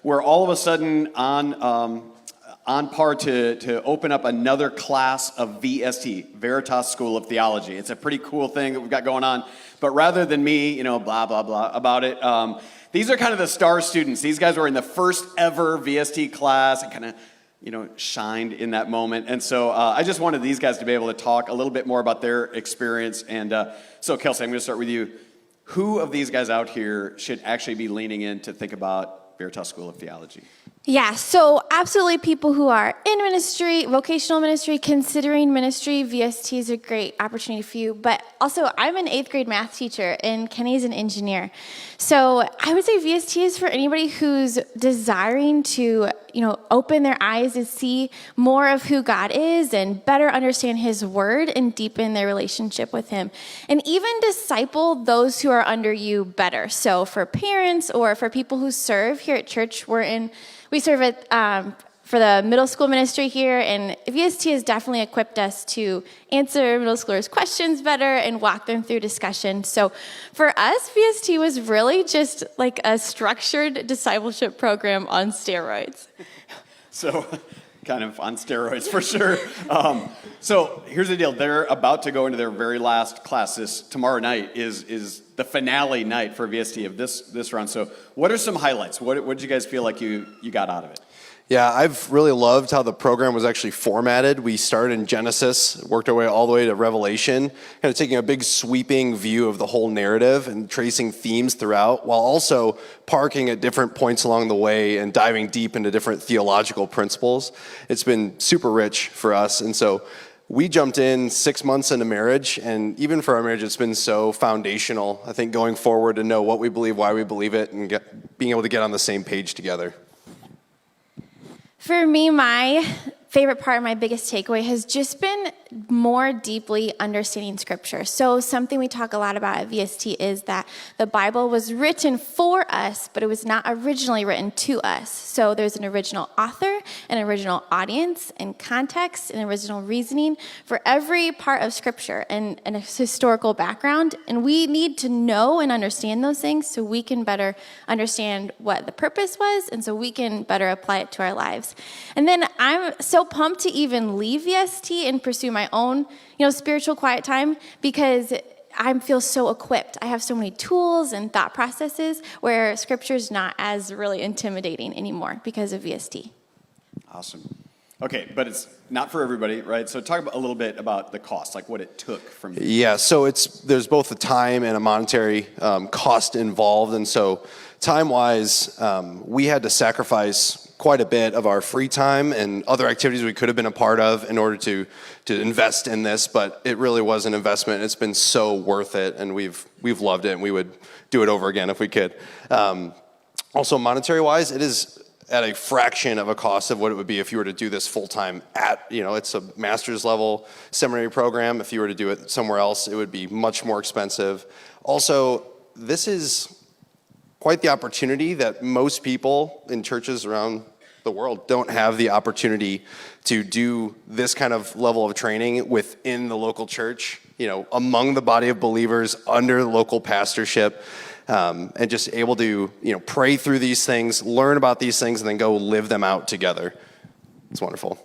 We're all of a sudden on par to open up another class of VST, Veritas School of Theology. It's a pretty cool thing that we've got going on. But rather than me, blah, blah, blah about it, these are kind of the star students. These guys were in the first ever VST class and kind of, shined in that moment. And so I just wanted these guys to be able to talk a little bit more about their experience. And so Kelsey, I'm going to start with you. Who of these guys out here should actually be leaning in to think about Veritas School of Theology? Yeah, so absolutely people who are in ministry, vocational ministry, considering ministry, VST is a great opportunity for you. But also, I'm an 8th grade math teacher, and Kenny's an engineer. So I would say VST is for anybody who's desiring to, open their eyes and see more of who God is and better understand His Word and deepen their relationship with Him. And even disciple those who are under you better. So for parents or for people who serve here at church, we serve for the middle school ministry here, and VST has definitely equipped us to answer middle schoolers' questions better and walk them through discussion. So for us, VST was really just like a structured discipleship program on steroids. So kind of on steroids for sure. So here's the deal. They're about to go into their very last class. Tomorrow night is the finale night for VST of this round. So what are some highlights? What did you guys feel like you got out of it? Yeah, I've really loved how the program was actually formatted. We started in Genesis, worked our way all the way to Revelation, kind of taking a big sweeping view of the whole narrative and tracing themes throughout, while also parking at different points along the way and diving deep into different theological principles. It's been super rich for us, and so we jumped in 6 months into marriage, and even for our marriage, it's been so foundational, I think, going forward to know what we believe, why we believe it, and being able to get on the same page together. For me, my favorite part, my biggest takeaway has just been more deeply understanding Scripture. So something we talk a lot about at VST is that the Bible was written for us, but it was not originally written to us. So there's an original author, an original audience, and context, and original reasoning for every part of Scripture and a historical background. And we need to know and understand those things so we can better understand what the purpose was, and so we can better apply it to our lives. And then I'm so pumped to even leave VST and pursue my own, spiritual quiet time, because I feel so equipped. I have so many tools and thought processes where Scripture's not as really intimidating anymore because of VST. Awesome. Okay, but it's not for everybody, right? So talk a little bit about the cost, like what it took from you. Yeah, so there's both a time and a monetary cost involved, and so time-wise, we had to sacrifice quite a bit of our free time and other activities we could have been a part of in order to invest in this, but it really was an investment. It's been so worth it, and we've loved it, and we would do it over again if we could. Also, monetary-wise, it is at a fraction of a cost of what it would be if you were to do this full-time it's a master's level seminary program. If you were to do it somewhere else, it would be much more expensive. Also, this is quite the opportunity that most people in churches around the world don't have the opportunity to do this kind of level of training within the local church, among the body of believers, under local pastorship, and just able to, pray through these things, learn about these things, and then go live them out together. It's wonderful.